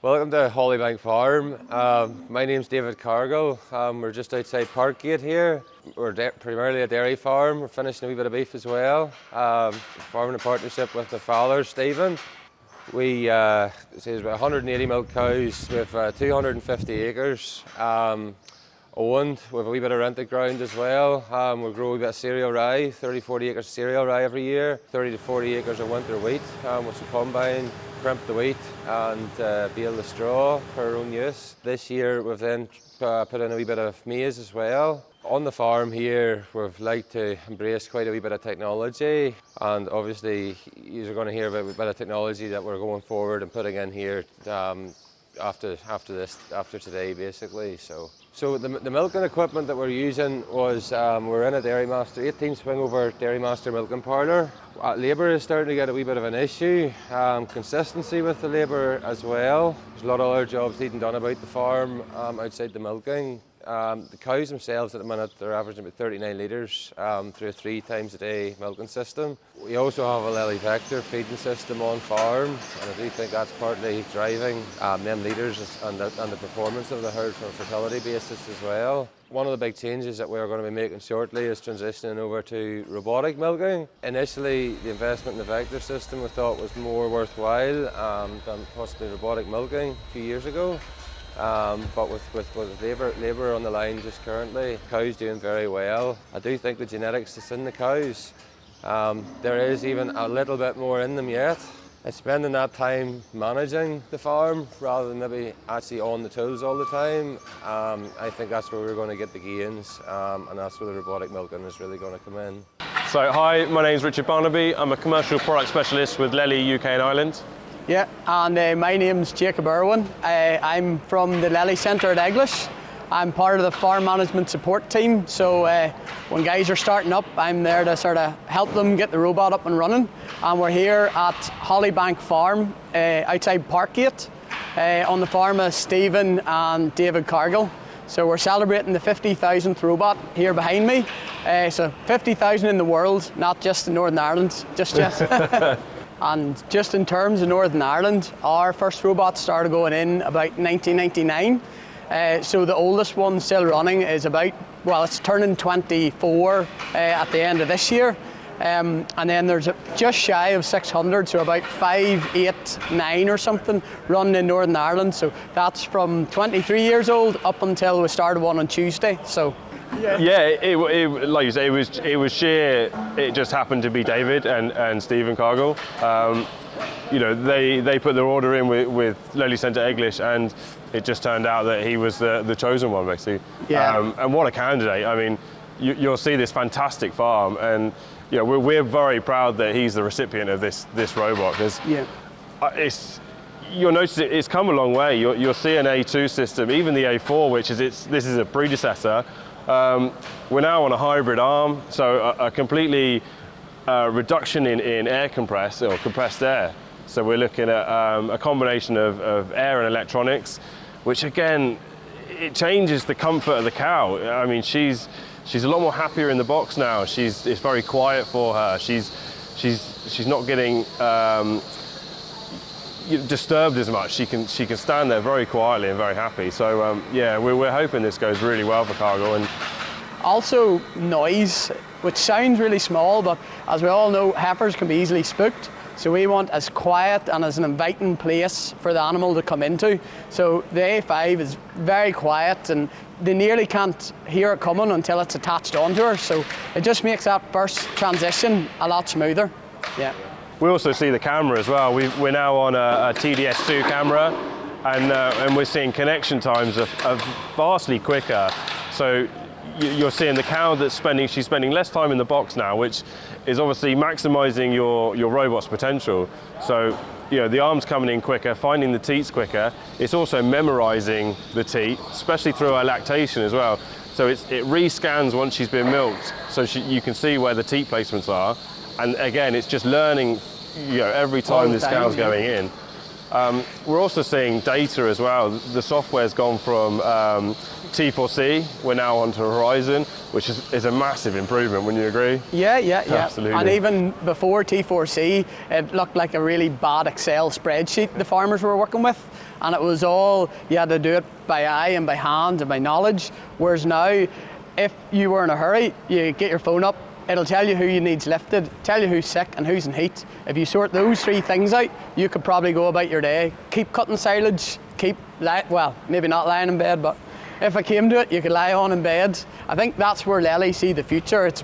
Welcome to Hollybank Farm. My name's David Cargill. We're just outside Parkgate here. We're primarily a dairy farm. We're finishing a wee bit of beef as well. Farming in partnership with the father, Stephen. We there's about 180 milk cows with 250 acres. Owned with a wee bit of rented ground as well. We grow a wee bit of cereal rye, 30-40 acres of cereal rye every year, 30 to 40 acres of winter wheat with some combine, crimp the wheat and bale the straw for our own use. This year we've then put in a wee bit of maize as well. On the farm here we've liked to embrace quite a wee bit of technology, and obviously you're going to hear about a bit of technology that we're going forward and putting in here after today basically. So the milking equipment that we're using was, we're in a Dairy Master, 18 swing over Dairy Master milking parlour. Labour is starting to get a wee bit of an issue, consistency with the labour as well. There's a lot of other jobs needing done about the farm outside the milking. The cows themselves at the minute, they're averaging about 39 litres through a 3 times a day milking system. We also have a Lely vector feeding system on farm, and I do think that's partly driving them litres and the performance of the herd from a fertility basis as well. One of the big changes that we're going to be making shortly is transitioning over to robotic milking. Initially, the investment in the vector system we thought was more worthwhile than possibly robotic milking a few years ago. But with labour on the line just currently, cows doing very well. I do think the genetics is in the cows. There is even a little bit more in them yet. It's spending that time managing the farm rather than maybe actually on the tools all the time. I think that's where we're going to get the gains, and that's where the robotic milking is really going to come in. So hi, my name's Richard Barnaby. I'm a commercial product specialist with Lely UK and Ireland. Yeah, and my name's Jacob Irwin. I'm from the Lely Centre at English. I'm part of the farm management support team, so when guys are starting up, I'm there to sort of help them get the robot up and running. And we're here at Hollybank Farm outside Parkgate on the farm of Stephen and David Cargill. So we're celebrating the 50,000th robot here behind me. So 50,000 in the world, not just in Northern Ireland, just yet. And just in terms of Northern Ireland, our first robot started going in about 1999. So the oldest one still running is about, well, it's turning 24 at the end of this year. And then there's just shy of 600, so about 5, 8, 9 or something running in Northern Ireland. So that's from 23 years old up until we started one on Tuesday. So. Yeah, like you say, it was sheer. It just happened to be David and Stephen Cargill. You know, they put their order in with Lely Centre English, and it just turned out that he was the chosen one, basically. Yeah. And what a candidate! I mean, you'll see this fantastic farm, and you know, we're very proud that he's the recipient of this robot, because you'll notice it's come a long way. You'll see an A2 system, even the A4, which is this is a predecessor. We're now on a hybrid arm, so a completely reduction in air compress or compressed air. So we're looking at a combination of air and electronics, which again, it changes the comfort of the cow. I mean, she's a lot more happier in the box now. It's very quiet for her. She's not getting disturbed as much. She can stand there very quietly and very happy. So yeah, we're hoping this goes really well for Cargill. And also noise, which sounds really small, but as we all know, heifers can be easily spooked. So we want as quiet and as an inviting place for the animal to come into. So the A5 is very quiet, and they nearly can't hear it coming until it's attached onto her. So it just makes that first transition a lot smoother. Yeah. We also see the camera as well. We're now on a TDS2 camera, and we're seeing connection times are vastly quicker. So you're seeing the cow she's spending less time in the box now, which is obviously maximising your robot's potential. So you know, the arm's coming in quicker, finding the teats quicker. It's also memorising the teat, especially through her lactation as well. So it rescans once she's been milked, so you can see where the teat placements are. And again, it's just learning, you know, every time this cow's going in. We're also seeing data as well. The software's gone from T4C, we're now onto Horizon, which is a massive improvement, wouldn't you agree? Yeah. Absolutely. And even before T4C, it looked like a really bad Excel spreadsheet the farmers were working with. And it was all, you had to do it by eye and by hand and by knowledge. Whereas now, if you were in a hurry, you get your phone up, it'll tell you who needs lifted, tell you who's sick and who's in heat. If you sort those 3 things out, you could probably go about your day. Keep cutting silage, well, maybe not lying in bed, but if it came to it, you could lie on in bed. I think that's where Lely see the future. It's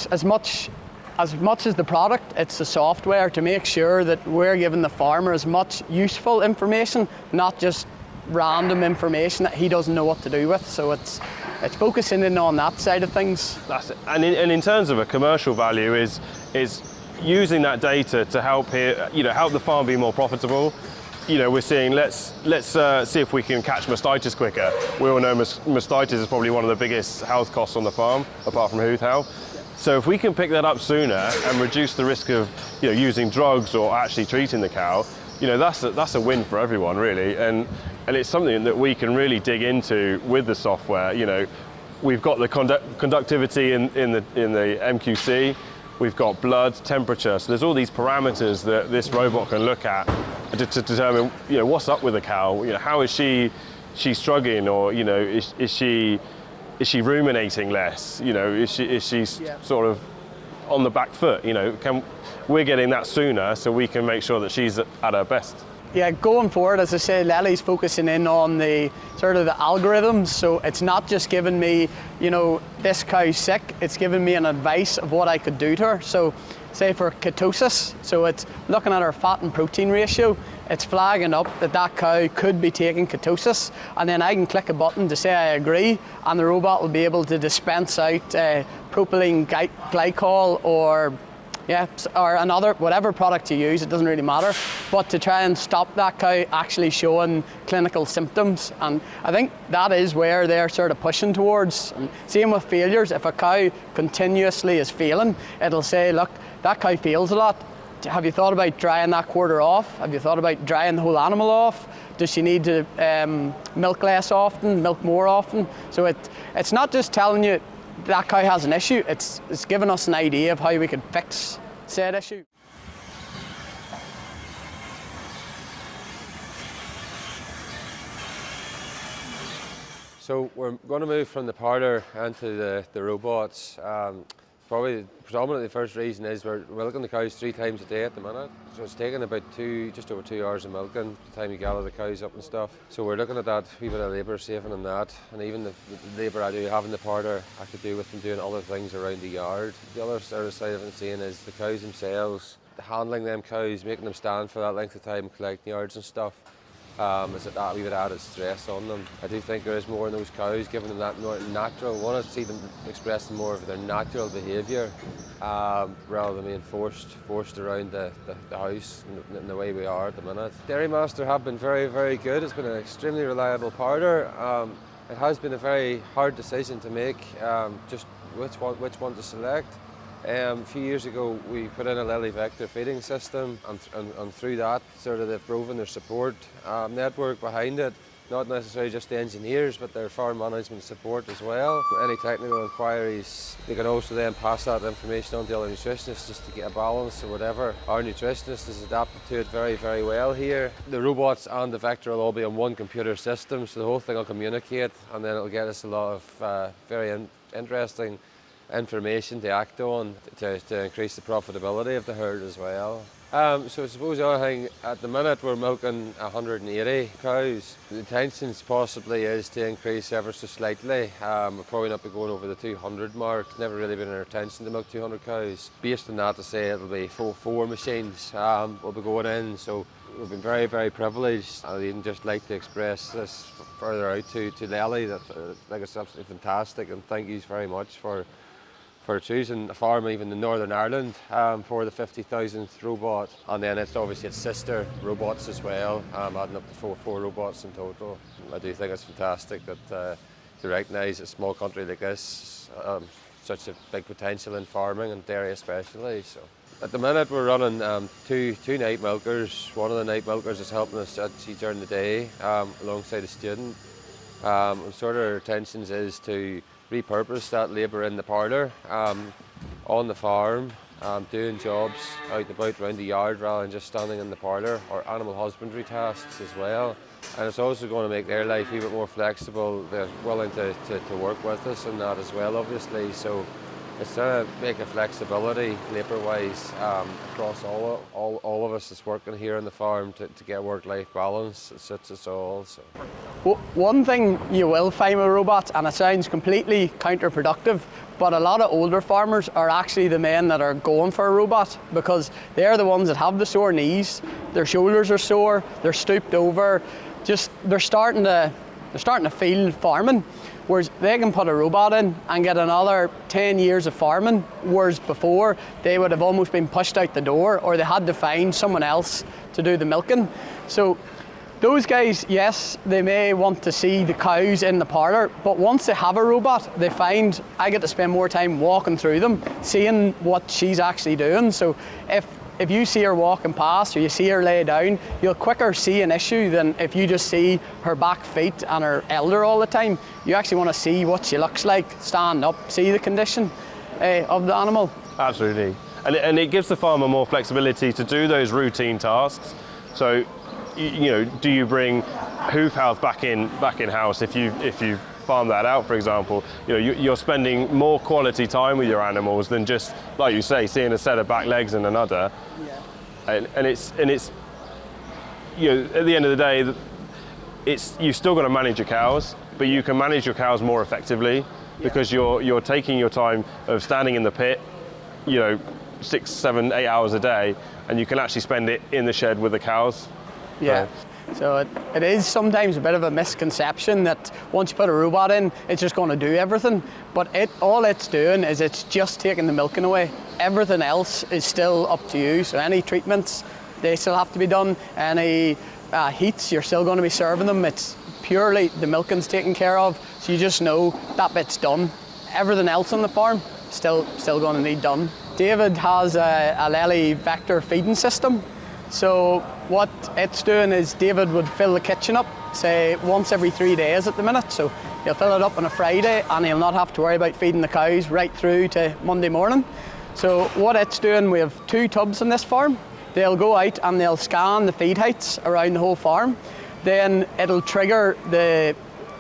as much as the product, it's the software to make sure that we're giving the farmer as much useful information, not just random information that he doesn't know what to do with. So it's focusing in on that side of things. That's it. And in terms of a commercial value is using that data to help help the farm be more profitable. We're seeing let's see if we can catch mastitis quicker. We all know mastitis is probably one of the biggest health costs on the farm, apart from hoof health. So if we can pick that up sooner and reduce the risk of using drugs or actually treating the cow, that's a win for everyone really, and it's something that we can really dig into with the software. We've got the conductivity in the MQC, we've got blood temperature, so there's all these parameters that this robot can look at to determine what's up with the cow. How is she struggling, or is she ruminating less? Is she sort of on the back foot? We're getting that sooner, so we can make sure that she's at her best. Yeah, going forward, as I say, Lely's focusing in on the sort of the algorithms. So it's not just giving me, this cow's sick. It's giving me an advice of what I could do to her. So, say for ketosis, so it's looking at her fat and protein ratio. It's flagging up that cow could be taking ketosis, and then I can click a button to say I agree, and the robot will be able to dispense out propylene glycol or another, whatever product you use, it doesn't really matter, but to try and stop that cow actually showing clinical symptoms. And I think that is where they're sort of pushing towards. And same with failures, if a cow continuously is failing, it'll say, look, that cow fails a lot. Have you thought about drying that quarter off? Have you thought about drying the whole animal off? Does she need to milk less often, milk more often? So it's not just telling you that cow has an issue, it's giving us an idea of how we could fix said issue. So we're going to move from the parlour into the robots. Probably predominantly the first reason is we're milking the cows 3 times a day at the minute. So it's taking about just over 2 hours of milking by the time you gather the cows up and stuff. So we're looking at that wee bit of labour saving on that. And even the labour I do have in the parlour, I could do with them doing other things around the yard. The other side of it seeing is the cows themselves, handling them cows, making them stand for that length of time, collecting yards and stuff. Is that wee bit added stress on them. I do think there is more in those cows, giving them that more natural. I want to see them expressing more of their natural behaviour rather than being forced around the house in the way we are at the minute. Dairy Master have been very, very good. It's been an extremely reliable parlour. It has been a very hard decision to make, just which one to select. A few years ago we put in a Lely vector feeding system, and through that sort of they've proven their support network behind it, not necessarily just the engineers but their farm management support as well. Any technical inquiries, they can also then pass that information on to other nutritionists just to get a balance or whatever. Our nutritionist is adapted to it very, very well here. The robots and the vector will all be on one computer system, so the whole thing will communicate, and then it'll get us a lot of very interesting information to act on to increase the profitability of the herd as well. So I suppose the other thing, at the minute we're milking 180 cows. The intention possibly is to increase ever so slightly. We'll probably not be going over the 200 mark. It's never really been our intention to milk 200 cows. Based on that, to say it'll be four machines will be going in. So we've been very, very privileged. I'd even just like to express this further out to Lely. I think it's absolutely fantastic, and thank you very much for choosing a farm even in Northern Ireland for the 50,000th robot. And then it's obviously its sister robots as well, adding up to four robots in total. I do think it's fantastic that to recognise a small country like this, such a big potential in farming and dairy especially. So At the minute we're running two night milkers. One of the night milkers is helping us actually during the day alongside a student. Sort of our intentions is to repurpose that labour in the parlour on the farm, doing jobs out and about around the yard rather than just standing in the parlour, or animal husbandry tasks as well. And it's also going to make their life a bit more flexible. They're willing to work with us and that as well, obviously. So it's trying to make a flexibility labour-wise across all of us that's working here on the farm to get work-life balance. It suits us all. So. One thing you will find with robots, and it sounds completely counterproductive, but a lot of older farmers are actually the men that are going for a robot, because they're the ones that have the sore knees, their shoulders are sore, they're stooped over, they're starting to feel farming. Whereas they can put a robot in and get another 10 years of farming, whereas before they would have almost been pushed out the door, or they had to find someone else to do the milking. So those guys, yes, they may want to see the cows in the parlour, but once they have a robot, they find I get to spend more time walking through them, seeing what she's actually doing. So if you see her walking past or you see her lay down, you'll quicker see an issue than if you just see her back feet and her elder all the time. You actually want to see what she looks like, stand up, see the condition of the animal. Absolutely. And it gives the farmer more flexibility to do those routine tasks. So, do you bring hoof health back in house if you farm that out, for example? You're spending more quality time with your animals than just, like you say, seeing a set of back legs and another. Yeah. And it's at the end of the day, you've still got to manage your cows, but you can manage your cows more effectively because you're taking your time of standing in the pit, 6, 7, 8 hours a day, and you can actually spend it in the shed with the cows. Yeah. So it is sometimes a bit of a misconception that once you put a robot in, it's just going to do everything. But all it's doing is it's just taking the milking away. Everything else is still up to you. So any treatments, they still have to be done. Any heats, you're still going to be serving them. It's purely the milking's taken care of. So you just know that bit's done. Everything else on the farm, still going to need done. David has a Lely vector feeding system. So what it's doing is David would fill the kitchen up, say once every 3 days at the minute. So he'll fill it up on a Friday and he'll not have to worry about feeding the cows right through to Monday morning. So what it's doing, we have 2 tubs on this farm. They'll go out and they'll scan the feed heights around the whole farm. Then it'll trigger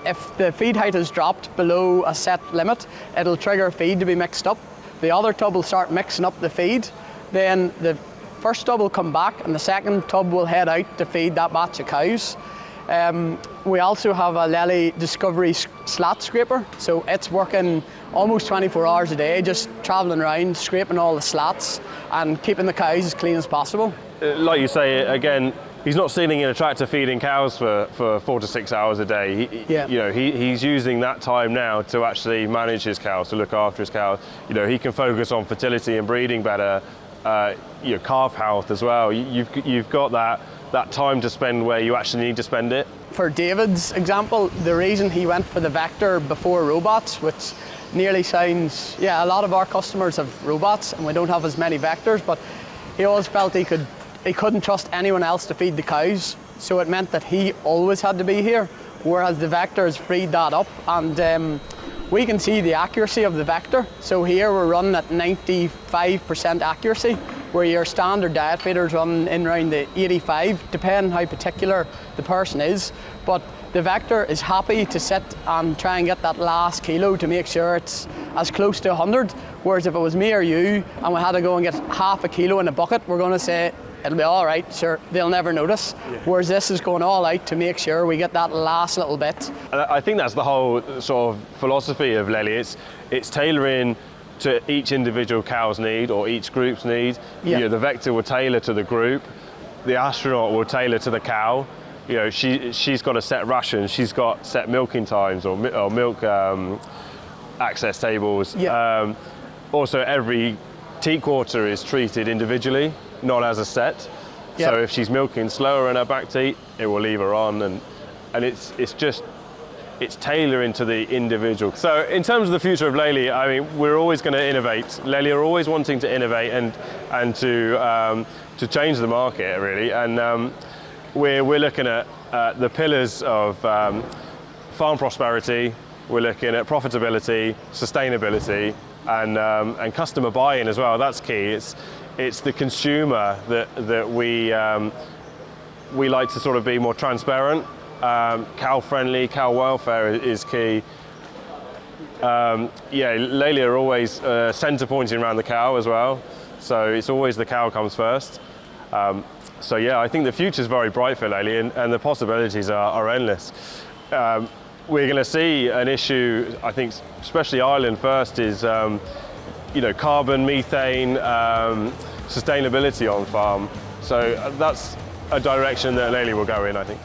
if the feed height is dropped below a set limit, it'll trigger feed to be mixed up. The other tub will start mixing up the feed. Then the first tub will come back and the second tub will head out to feed that batch of cows. We also have a Lely Discovery slat scraper, so it's working almost 24 hours a day, just travelling around, scraping all the slats and keeping the cows as clean as possible. Like you say, again, he's not sitting in a tractor feeding cows for 4 to 6 hours a day. He's using that time now to actually manage his cows, to look after his cows. He can focus on fertility and breeding better. Calf health as well. You've got that time to spend where you actually need to spend it. For David's example, the reason he went for the vector before robots, which nearly sounds, a lot of our customers have robots and we don't have as many vectors, but he always felt he couldn't trust anyone else to feed the cows, so it meant that he always had to be here, whereas the vectors freed that up. And we can see the accuracy of the vector. So here we're running at 95% accuracy, where your standard diet feeders run in around the 85, depending how particular the person is. But the vector is happy to sit and try and get that last kilo to make sure it's as close to 100. Whereas if it was me or you and we had to go and get half a kilo in a bucket, we're going to say, it'll be all right, sure, they'll never notice. Yeah. Whereas this is going all out to make sure we get that last little bit. And I think that's the whole sort of philosophy of Lely. It's tailoring to each individual cow's need or each group's need. Yeah. The vector will tailor to the group. The astronaut will tailor to the cow. She's got a set ration. She's got set milking times or milk access tables. Yeah. Also, every teat quarter is treated individually, not as a set. Yep. So if she's milking slower in her back teat, it will leave her on, and it's just it's tailoring to the individual. So in terms of the future of Lely, I mean, we're always going to innovate. Lely are always wanting to innovate and to change the market, really. And we're looking at the pillars of farm prosperity. We're looking at profitability, sustainability, and customer buy-in as well. That's key. It's the consumer that we like to sort of be more transparent. Cow friendly, cow welfare is key. Yeah, Lely are always centre pointing around the cow as well. So it's always the cow comes first. So yeah, I think the future is very bright for Lely, and the possibilities are endless. We're going to see an issue, I think, especially Ireland first, is carbon, methane, sustainability on farm. So that's a direction that Lely will go in, I think.